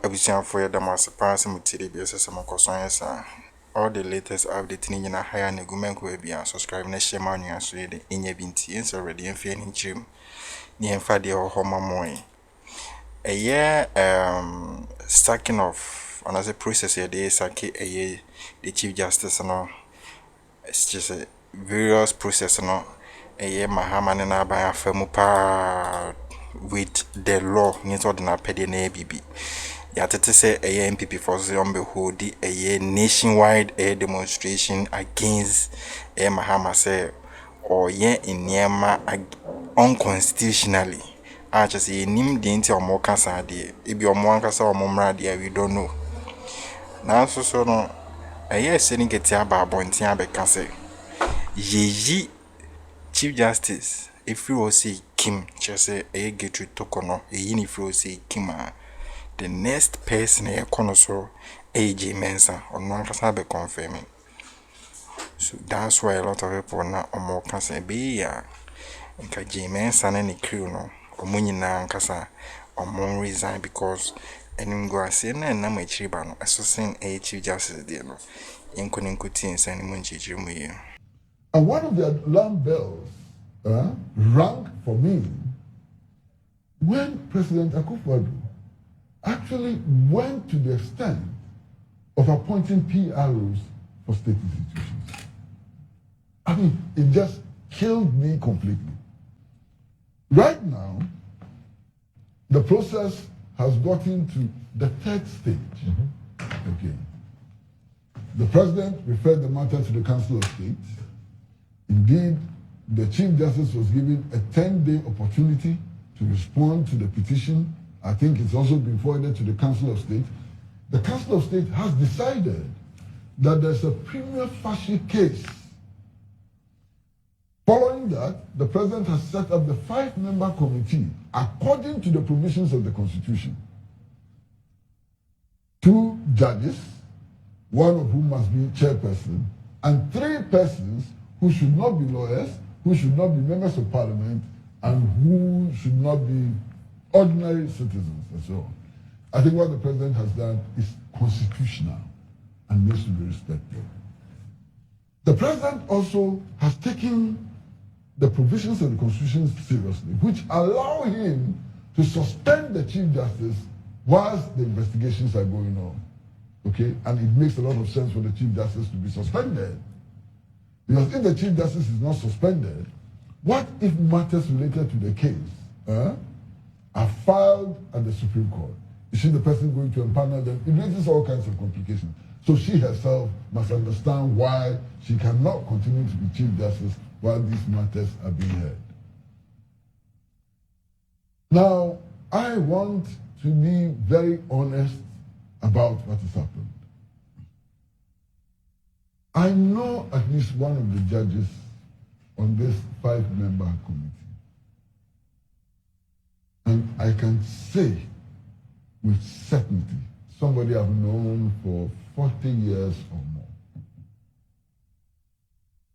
Abusian for the mass pass material some cosines. All the latest update in a higher negument will be subscribe next year money and so in your binti and already in feeling trim. Near Fadi or Homa Moy. A year stacking of another process here, they sake a year the Chief Justice and all. It's just a various process and all. A year Mahaman and I buy a firm with the law needs ordinary petty and ABB. Yet to say a MPP for Zombie hold a nationwide demonstration against a Mahama say or ye in Niema unconstitutionally. I just say nim the inti or more cancer dear. If you're more cancer or more dear, we don't know. Now so no a year sending Nketia Bontia Becase. Ye Chief Justice, if you will say Kim, just say a get to Tokono, a unifro say Kima. The next person a connoisseur AJ Mensa or non can confirming. So that's why a lot of people now or more can say be ya. Nka Mensa and any crew no or munina kasa or more resign because and go say na my chibano assessing a Chief Justice there no. In Kutin send munchi. And one of the alarm bells rang for me when President Akufo-Addo actually went to the extent of appointing PROs for state institutions. I mean, it just killed me completely. Right now, the process has gotten to the third stage. Okay. The president referred the matter to the Council of State. Indeed, the Chief Justice was given a 10-day opportunity to respond to the petition. I think it's also been forwarded to the Council of State. The Council of State has decided that there's a prima facie case. Following that, the president has set up the 5-member committee according to the provisions of the Constitution. 2 judges, one of whom must be chairperson, and 3 persons who should not be lawyers, who should not be members of parliament, and who should not be ordinary citizens and so on. I think what the president has done is constitutional and needs to be respected. The president also has taken the provisions of the Constitution seriously, which allow him to suspend the Chief Justice whilst the investigations are going on. Okay? And it makes a lot of sense for the Chief Justice to be suspended. Because if the Chief Justice is not suspended, what if matters related to the case are filed at the Supreme Court? Is she the person going to empanel them? It raises all kinds of complications. So she herself must understand why she cannot continue to be Chief Justice while these matters are being heard. Now, I want to be very honest about what has happened. I know at least one of the judges on this 5-member committee. And I can say with certainty, somebody I've known for 40 years or more,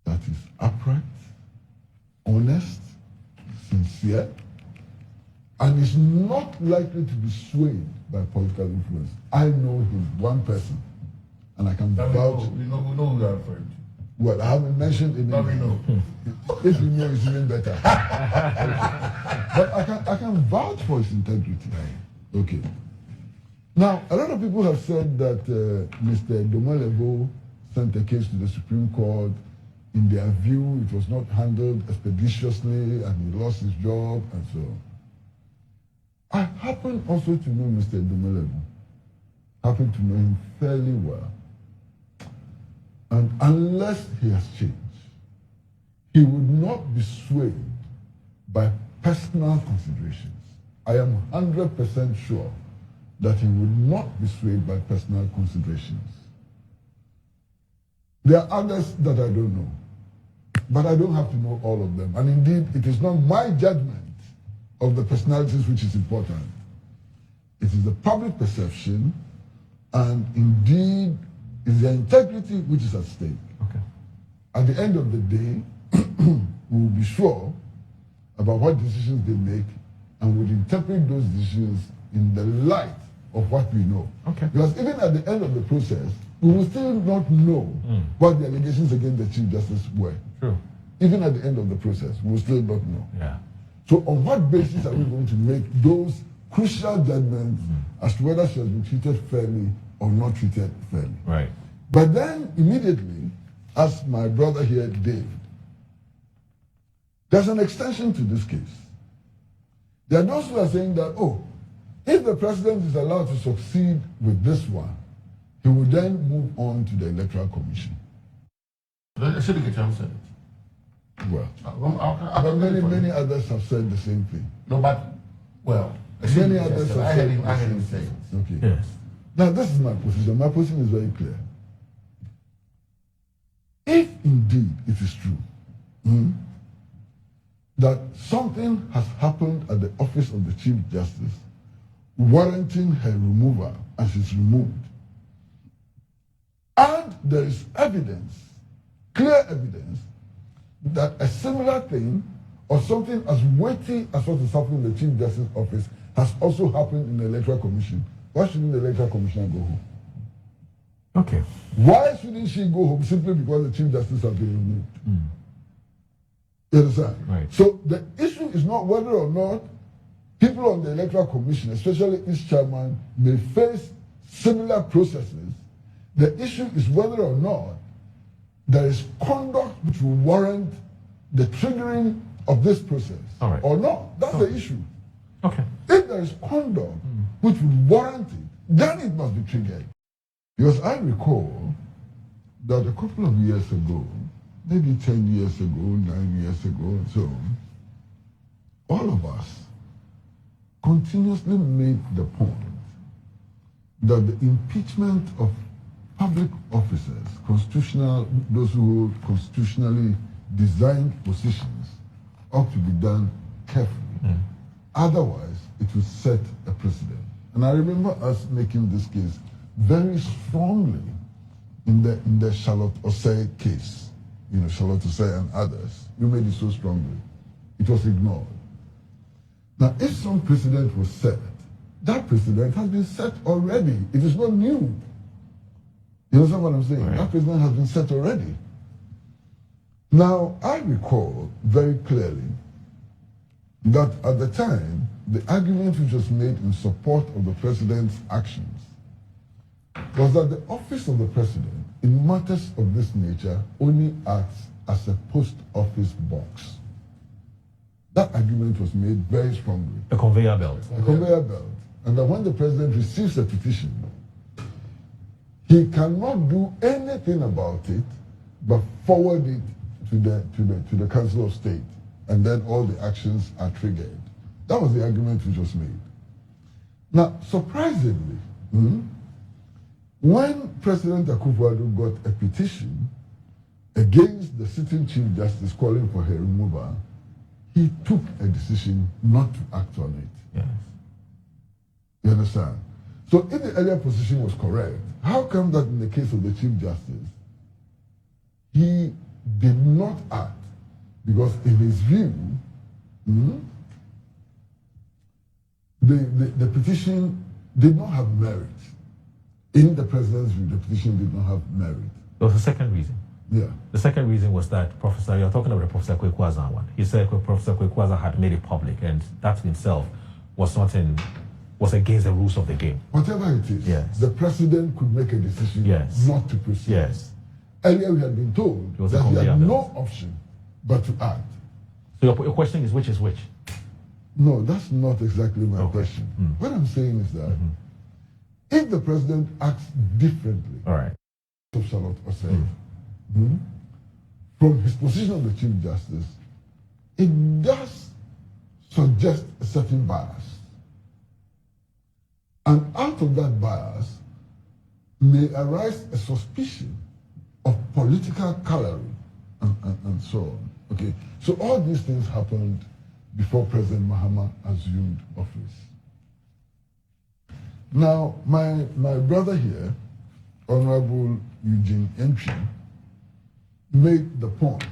that is upright, honest, sincere, and is not likely to be swayed by political influence. I know him, one person, and I can vouch. We know who you are referring to. Well, I haven't mentioned it. But we know. If you know, it's even better. But I can vouch for his integrity. Okay. Now, a lot of people have said that Mr. Domelevo sent a case to the Supreme Court. In their view, it was not handled expeditiously and he lost his job and so on. I happen also to know Mr. Domelevo. Happen to know him fairly well. And unless he has changed, he would not be swayed by personal considerations. I am 100% sure that he would not be swayed by personal considerations. There are others that I don't know, but I don't have to know all of them. And indeed, it is not my judgment of the personalities which is important. It is the public perception, and indeed, it's the integrity which is at stake. Okay. At the end of the day, we will be sure about what decisions they make and will interpret those decisions in the light of what we know. Okay. Because even at the end of the process, we will still not know what the allegations against the Chief Justice were. True. Even at the end of the process, we will still not know. Yeah. So on what basis are we going to make those crucial judgments as to whether she has been treated fairly or not treated fairly? Right. But then immediately, as my brother here did, there's an extension to this case. There are those who are saying that, oh, if the president is allowed to succeed with this one, he will then move on to the Electoral Commission. Should get said it. Well, but many others have said the same thing. No, but, well, Many others have I said heard him the say same it. thing. Okay. Yes. Now, this is my position. My position is very clear. If indeed it is true that something has happened at the office of the Chief Justice warranting her removal and she's removed, and there is evidence, clear evidence, that a similar thing or something as weighty as what is happening in the Chief Justice office has also happened in the Electoral Commission, why shouldn't the Electoral Commissioner go home? Okay. Why shouldn't she go home simply because the Chief Justice has been removed? You understand? Right. So the issue is not whether or not people on the Electoral Commission, especially its chairman, may face similar processes. The issue is whether or not there is conduct which will warrant the triggering of this process. All right. Or not. That's the issue. Okay. If there is conduct which would warrant it, then it must be triggered. Because I recall that a couple of years ago, maybe 10 years ago, 9 years ago, and so on, all of us continuously made the point that the impeachment of public officers, those who hold constitutionally designed positions, ought to be done carefully. Otherwise, it will set a precedent. And I remember us making this case very strongly in the Charlotte Osei case. You know, Charlotte Osei and others. We made it so strongly. It was ignored. Now, if some precedent was set, that precedent has been set already. It is not new. You understand what I'm saying? Right. That precedent has been set already. Now, I recall very clearly that at the time, the argument which was made in support of the president's actions was that the office of the president in matters of this nature only acts as a post office box. That argument was made very strongly. A conveyor belt. A conveyor belt. And that when the president receives a petition, he cannot do anything about it but forward it to the Council of State, and then all the actions are triggered. That was the argument which was made. Now, surprisingly, when President Akufo-Addo got a petition against the sitting Chief Justice calling for her removal, he took a decision not to act on it. Yes. You understand? So if the earlier position was correct, how come that in the case of the Chief Justice, he did not act? Because in his view, the petition did not have merit. In the president's view, the petition did not have merit. There was a second reason. Yeah. The second reason was that you're talking about the Professor Kwekwaza one. He said Professor Kwekwaza had made it public, and that in itself was against the rules of the game. Whatever it is, yes, the president could make a decision not to proceed. Yes. Earlier we had been told that he had no option but to act. So your question is which is which? No, that's not exactly my question. What I'm saying is that if the president acts differently, all right, of Charlotte Osei, from his position of the Chief Justice, it does suggest a certain bias. And out of that bias may arise a suspicion of political coloring and so on. Okay, so all these things happened before President Mahama assumed office. Now, my brother here, Honorable Eugene Entry, made the point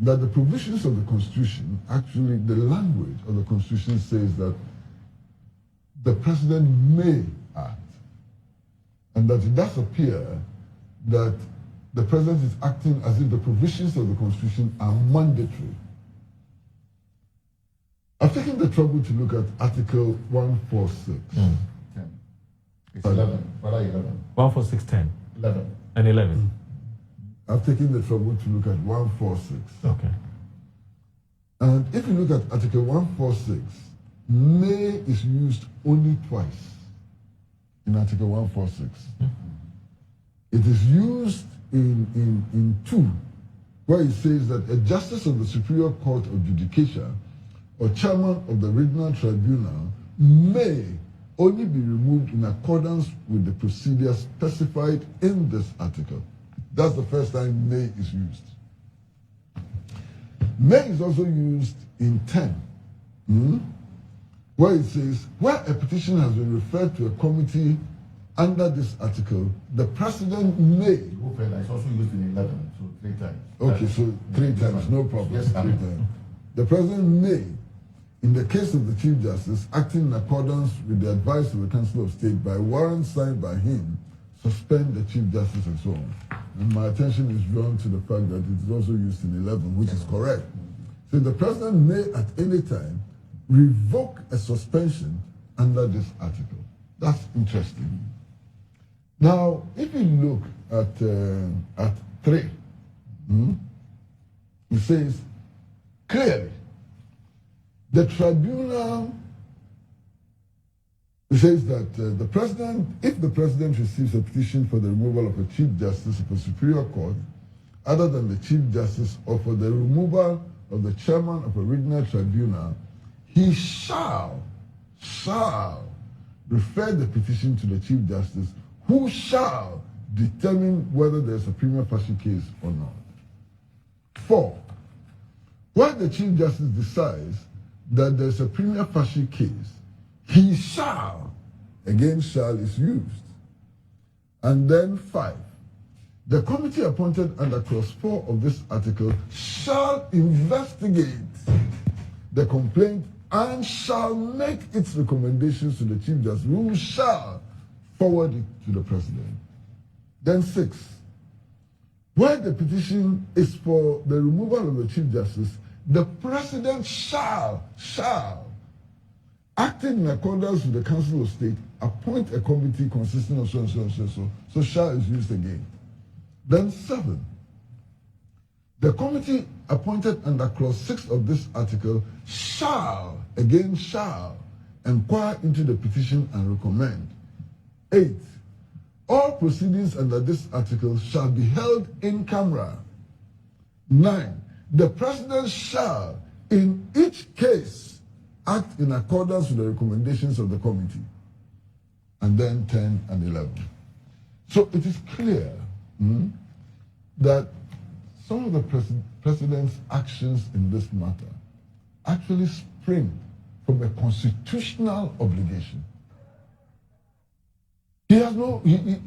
that the provisions of the Constitution, actually the language of the Constitution says that the president may act. And that it does appear that the president is acting as if the provisions of the Constitution are mandatory. I've taken the trouble to look at Article 146. 10. It's 11. What are 11? 146, 10. 11. And 11. I've taken the trouble to look at 146. Okay. And if you look at Article 146, may is used only twice in Article 146. It is used in 2, where it says that a justice of the Superior Court of Judicature or chairman of the regional tribunal may only be removed in accordance with the procedure specified in this article. That's the first time may is used. May is also used in 10, where it says, where a petition has been referred to a committee under this article, the president may. It's also used in 11, so 3 times. Okay, so 3 times, no problem. Yes, 3 times. The president may, in the case of the Chief Justice, acting in accordance with the advice of the Council of State by warrant signed by him, suspend the Chief Justice and so on. And my attention is drawn to the fact that it is also used in 11, which is correct. So the president may at any time revoke a suspension under this article. That's interesting. Now, if you look at 3, it says clearly, the tribunal, it says that the president, if the president receives a petition for the removal of a Chief Justice of a Superior Court, other than the Chief Justice, or for the removal of the chairman of a regional tribunal, he shall refer the petition to the Chief Justice, who shall determine whether there's a prima facie case or not. 4, when the Chief Justice decides that there's a prima facie case, he shall, again shall is used. And then 5, the committee appointed under clause 4 of this article shall investigate the complaint and shall make its recommendations to the Chief Justice, who shall forward it to the president. Then 6, where the petition is for the removal of the Chief Justice, the president shall, acting in accordance with the Council of State, appoint a committee consisting of so and so and so and so. So shall is used again. Then 7, the committee appointed under clause 6 of this article shall, again shall, inquire into the petition and recommend. 8, all proceedings under this article shall be held in camera. 9, the president shall, in each case, act in accordance with the recommendations of the committee. And then 10 and 11. So it is clear that some of the president's actions in this matter actually spring from a constitutional obligation. He has no, he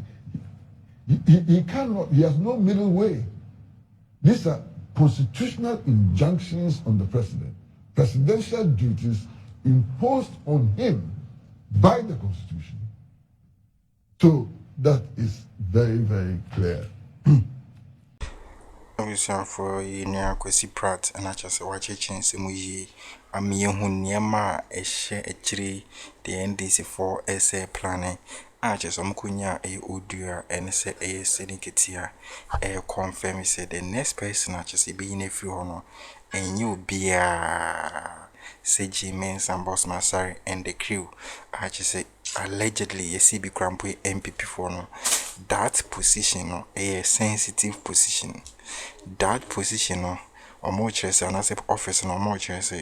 cannot, he has no middle way. These are constitutional injunctions on the president, presidential duties imposed on him by the Constitution. So that is very, very clear. For Kesi Pratt and I just watch a chance and we are me who near ma a share a tree the NDC for essay planning. I just kunya a udia and say a Nketia a confirm said the next person I just be in a few honor and you be a CG Mensa and Boss Masari and the crew. I just say allegedly a CB Crampo MPP for no that position a sensitive position. That position or more chess and as office no more chess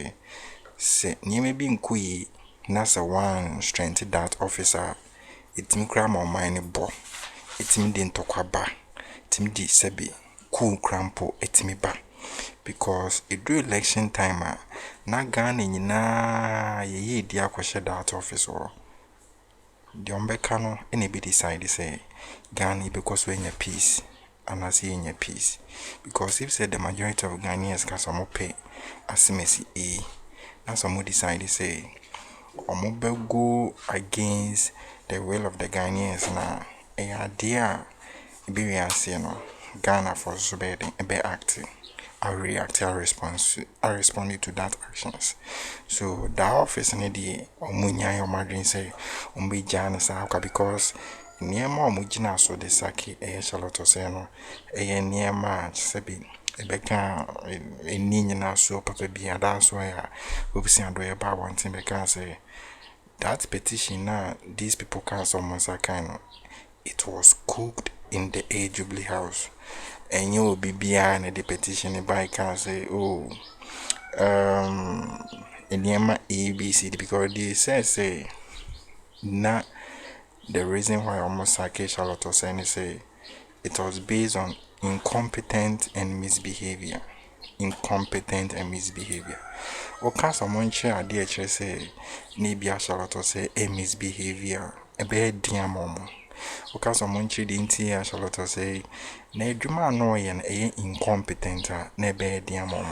say near me being kui nasa one strength that officer it me cram on mine bo it me din tokwaba it me di sebi cool crampo it me ba because it do election time na Ghana nyina ye di akwhye that office or the ombeka no any be decide say Ghana because we in peace and I see in your peace because if said the majority of Ghanaians can some pay as messy now some decide say omo go against the will of the Ghanaians na idea be we are no Ghana for so be acting. I react, I responded to that actions. So the office in the omunya your margin say umbi jana sa because near more mujina so the saki Charlotte say no near March sebi ebeka eni na so papa bia that's why we be saying do about one thing because say that petition now these people can summon kind it was cooked in the A Jubilee House. And you will be behind the petition by can say, oh, in the ABC because they say not the reason why almost like Charlotte was saying say it was based on incompetent and misbehavior. Incompetent and misbehavior. Okay, someone share the say maybe Charlotte say a misbehavior a bad dear mom. Okay, someone didn't hear Charlotte say, na dwuma no yen incompetent na be dia mom.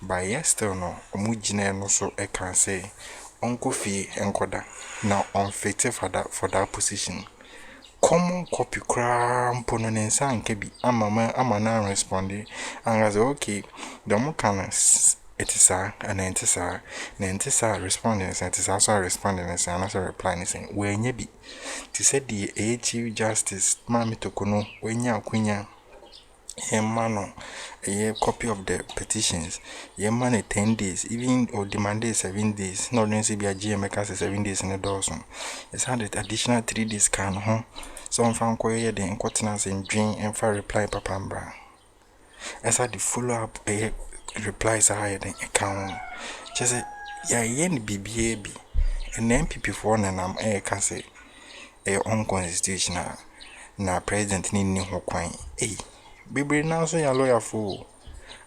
But yes still no, omugine no so e can say Uncle Fee enkoda na unfit for that position. Common copy cram pono nensa nkebi ama na respond and I say okay, the mo can it is and entisa responding and it is also responding and also replying saying when ye be to say the Chief Justice Mami Tokono when ya kunya mano a copy of the petitions ye man 10 days even or demanded 7 days not only be a GMK 7 days in the dozen it's had additional 3 days can some found queer the incontinence and dream and for reply papambra as I the follow up replies higher than account. Just say, yeah, yen BBAB and MPP for and I'm can say a unconstitutional na president ni ho kwan. Bibre now so ya lawyer for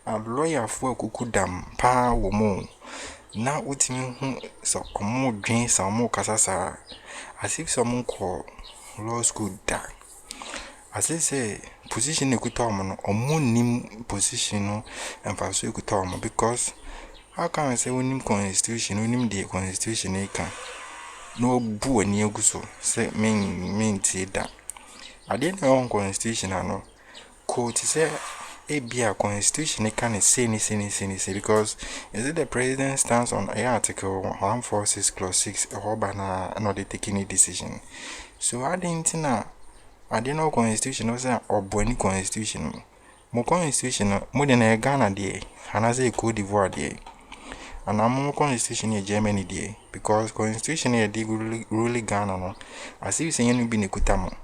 a lawyer for kukudam pa wo mo. Na utimi hu so omo dwen sa omo kasasa as if someone call law school da. As I say, position ekuta no nim position no and pass ekuta because how can I say we nim constitution we nim the constitution e can no bu ani eguso say mean ti da ade na on constitution no quote say e bia constitution e can say because is it the president stands on article 146 clause 6 or bana not taking a decision so I didn't na I didn't know constitution was or bony constitution. More constitution, more than a Ghana day, and as a Cote d'Ivoire day. And I'm more constitution in Germany day, because constitution here they really Ghana no. As if you say you been a kutamo.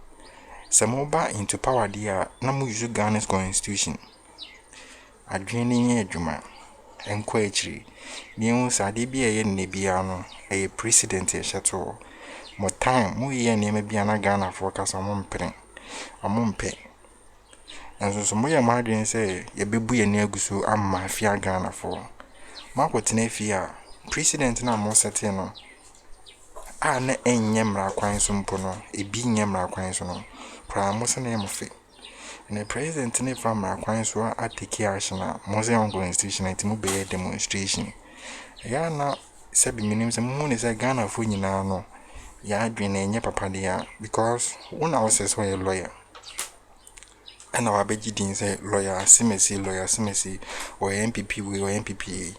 Some more into power there, no use Ghana's constitution. A draining a juma, and quetry. Newz Adibi a nebiano, a precedent a chateau. More time, more year name be an Ghana forecast a mumpe. And so some way margin say, ye be near gusu am mafia Ghana for. Marco Tenefia, precedent na more certain. Ah, ne yemra quine sumpono, a being yemra quine sono. Pramus name of it. And the president ne from my quine so at the Kiashana, Mosaic constitution and to move a demonstration. Ya na sabi minimum moon is a Ghana for you now no. Ya dream and papa dear because one hour says why a lawyer. And our beji didn't say lawyer simesi or MPP or MPPA.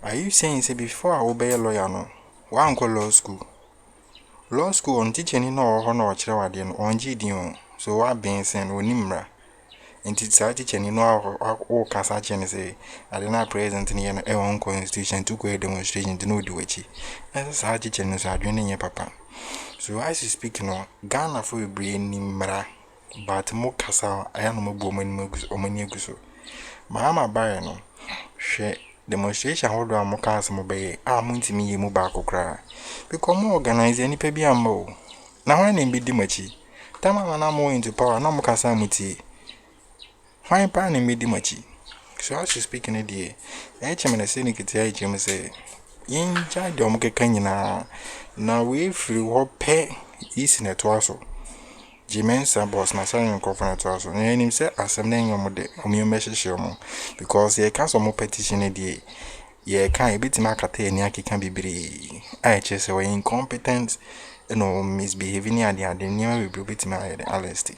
Are you saying say before I obey a lawyer no? One go law school. Law school on teaching no honor or chawadian on GDO. So what being saying on Nimra. And it's a teaching you know all Kasachen say I did not present in your own constitution to go a demonstration to know the witchy. As a teaching is doing your papa. So as you speak no Ghana for your brain Nimra. But mo kasa ayano mo bo mani guso mahama bae no hwe demonstration hold on mo kasa mo be mo ntimi ye mo ba kokra because mo organize any pe bia mo na hwan na bi di machi tama na mo into power na mo kasa muti hwan pa na bi di machi so as you speak in the chem na say Nketia chem say yin ja de mo keka nyina na we free ho pe isi na to aso Mensa boss na sign conference also. Na him say asem na nyom de omyo message mo because he can some petition dey Yeah, can bit makate ni akeka bibiri. I just say incompetent misbehaving and the near will be bit my honesty.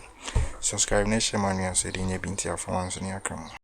Subscribe next share my news, so the Nketia for once in Akroma.